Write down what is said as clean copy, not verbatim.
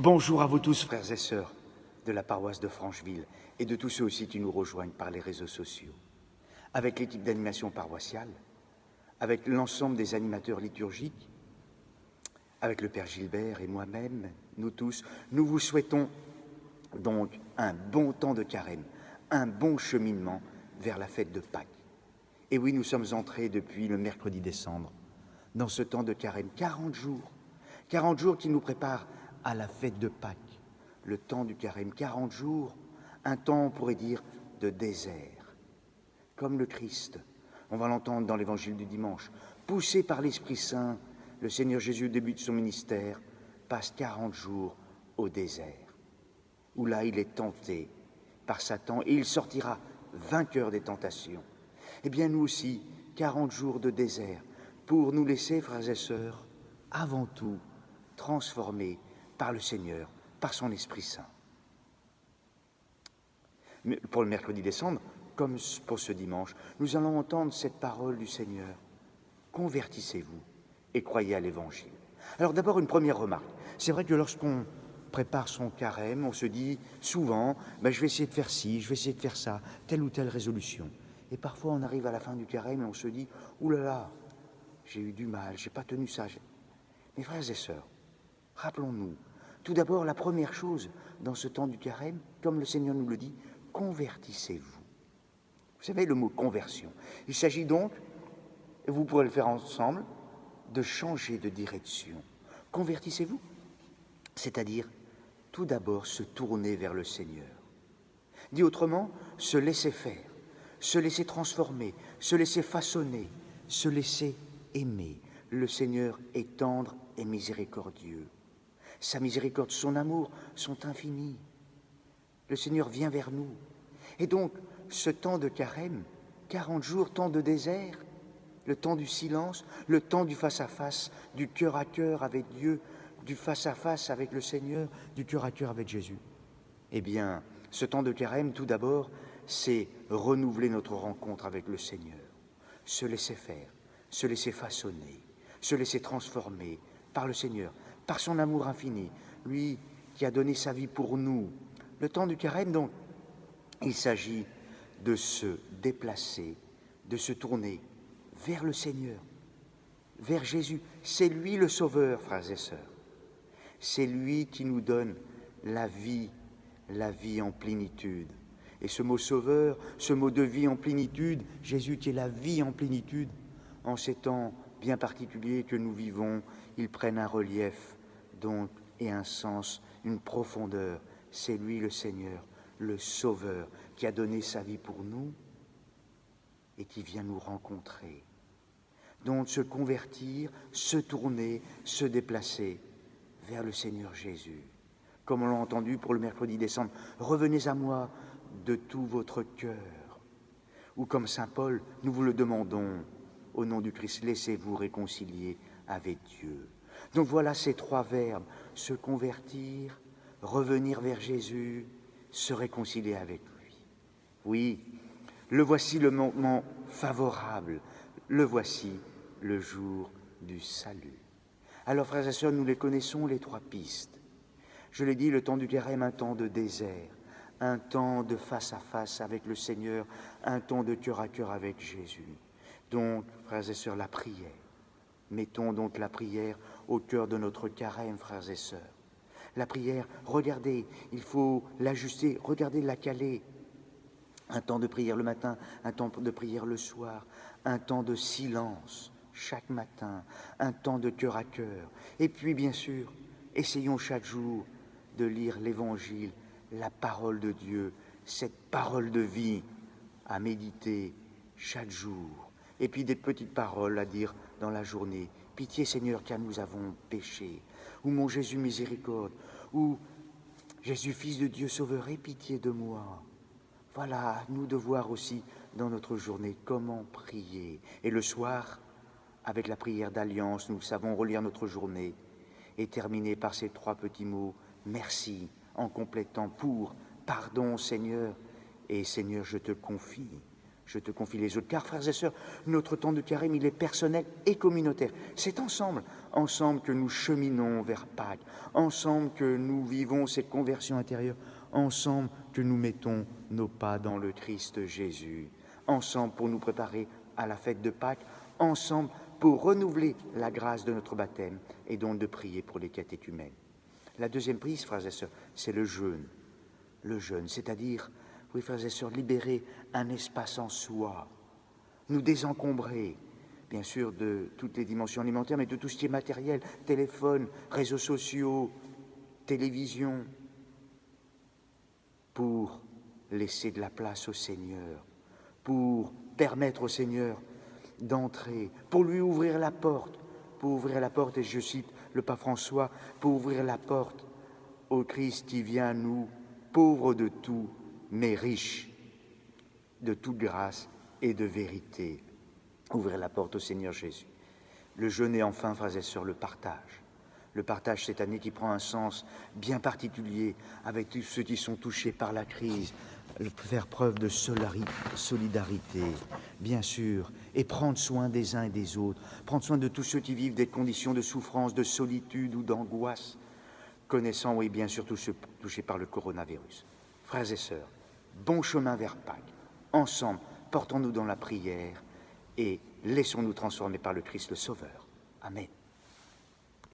Bonjour à vous tous, frères et sœurs de la paroisse de Francheville et de tous ceux aussi qui nous rejoignent par les réseaux sociaux. Avec l'équipe d'animation paroissiale, avec l'ensemble des animateurs liturgiques, avec le Père Gilbert et moi-même, nous tous, nous vous souhaitons donc un bon temps de carême, un bon cheminement vers la fête de Pâques. Et oui, nous sommes entrés depuis le mercredi décembre dans ce temps de carême, 40 jours qui nous préparent à la fête de Pâques. Le temps du carême, 40 jours, un temps, on pourrait dire, de désert. Comme le Christ, on va l'entendre dans l'évangile du dimanche, poussé par l'Esprit Saint, le Seigneur Jésus, au début de son ministère, passe 40 jours au désert, où là il est tenté par Satan et il sortira vainqueur des tentations. Eh bien nous aussi, 40 jours de désert, pour nous laisser, frères et sœurs, avant tout, transformés par le Seigneur, par son Esprit Saint. Mais pour le mercredi décembre, comme pour ce dimanche, nous allons entendre cette parole du Seigneur. Convertissez-vous et croyez à l'Évangile. Alors d'abord, une première remarque. C'est vrai que lorsqu'on prépare son carême, on se dit souvent, je vais essayer de faire ci, je vais essayer de faire ça, telle ou telle résolution. Et parfois, on arrive à la fin du carême et on se dit, oulala, j'ai eu du mal, j'ai pas tenu ça. Mes frères et sœurs, rappelons-nous, tout d'abord, la première chose dans ce temps du carême, comme le Seigneur nous le dit, convertissez-vous. Vous savez le mot conversion. Il s'agit donc, et vous pourrez le faire ensemble, de changer de direction. Convertissez-vous, c'est-à-dire tout d'abord se tourner vers le Seigneur. Dit autrement, se laisser faire, se laisser transformer, se laisser façonner, se laisser aimer. Le Seigneur est tendre et miséricordieux. Sa miséricorde, son amour sont infinis. Le Seigneur vient vers nous. Et donc, ce temps de carême, 40 jours, temps de désert, le temps du silence, le temps du face-à-face, du cœur à cœur avec Dieu, du face-à-face avec le Seigneur, du cœur à cœur avec Jésus. Eh bien, ce temps de carême, tout d'abord, c'est renouveler notre rencontre avec le Seigneur, se laisser faire, se laisser façonner, se laisser transformer par le Seigneur, par son amour infini, lui qui a donné sa vie pour nous. Le temps du carême, donc, il s'agit de se déplacer, de se tourner vers le Seigneur, vers Jésus. C'est lui le Sauveur, frères et sœurs. C'est lui qui nous donne la vie en plénitude. Et ce mot sauveur, ce mot de vie en plénitude, Jésus qui est la vie en plénitude, en ces temps bien particuliers que nous vivons, ils prennent un relief donc et un sens, une profondeur. C'est lui le Seigneur, le Sauveur, qui a donné sa vie pour nous et qui vient nous rencontrer. Donc se convertir, se tourner, se déplacer vers le Seigneur Jésus. Comme on l'a entendu pour le mercredi décembre, revenez à moi de tout votre cœur. Ou comme saint Paul, nous vous le demandons, au nom du Christ, laissez-vous réconcilier avec Dieu. Donc voilà ces trois verbes, se convertir, revenir vers Jésus, se réconcilier avec lui. Oui, le voici le moment favorable, le voici le jour du salut. Alors frères et sœurs, nous les connaissons les trois pistes. Je l'ai dit, le temps du carême, un temps de désert, un temps de face à face avec le Seigneur, un temps de cœur à cœur avec Jésus. Donc, frères et sœurs, la prière. Mettons donc la prière au cœur de notre carême, frères et sœurs. La prière, regardez, il faut l'ajuster, regardez la caler. Un temps de prière le matin, un temps de prière le soir, un temps de silence chaque matin, un temps de cœur à cœur. Et puis, bien sûr, essayons chaque jour de lire l'Évangile, la parole de Dieu, cette parole de vie à méditer chaque jour. Et puis des petites paroles à dire dans la journée. Pitié Seigneur, car nous avons péché. Ou mon Jésus miséricorde. Ou Jésus fils de Dieu sauveur, aie pitié de moi. Voilà, nous de voir aussi dans notre journée comment prier. Et le soir, avec la prière d'alliance, nous savons relire notre journée et terminer par ces trois petits mots. Merci, en complétant pour, pardon Seigneur, et Seigneur, je te confie Je te confie les autres, car, frères et sœurs, notre temps de carême, il est personnel et communautaire. C'est ensemble que nous cheminons vers Pâques, ensemble que nous vivons cette conversion intérieure, ensemble que nous mettons nos pas dans le Christ Jésus, ensemble pour nous préparer à la fête de Pâques, ensemble pour renouveler la grâce de notre baptême et donc de prier pour les catéchumènes. La deuxième prise, frères et sœurs, c'est le jeûne. Le jeûne, c'est-à-dire, oui, frères et sœurs, libérer un espace en soi, nous désencombrer, bien sûr, de toutes les dimensions alimentaires, mais de tout ce qui est matériel, téléphone, réseaux sociaux, télévision, pour laisser de la place au Seigneur, pour permettre au Seigneur d'entrer, pour lui ouvrir la porte, et je cite le pape François, pour ouvrir la porte au Christ qui vient à nous, pauvre de tout, mais riche de toute grâce et de vérité. Ouvrir la porte au Seigneur Jésus. Le jeûne et enfin, frères et sœurs, le partage. Le partage cette année qui prend un sens bien particulier avec tous ceux qui sont touchés par la crise. Faire preuve de solidarité, bien sûr, et prendre soin des uns et des autres. Prendre soin de tous ceux qui vivent des conditions de souffrance, de solitude ou d'angoisse, connaissant, oui, bien sûr, tous ceux touchés par le coronavirus. Frères et sœurs, bon chemin vers Pâques. Ensemble, portons-nous dans la prière et laissons-nous transformer par le Christ le Sauveur. Amen.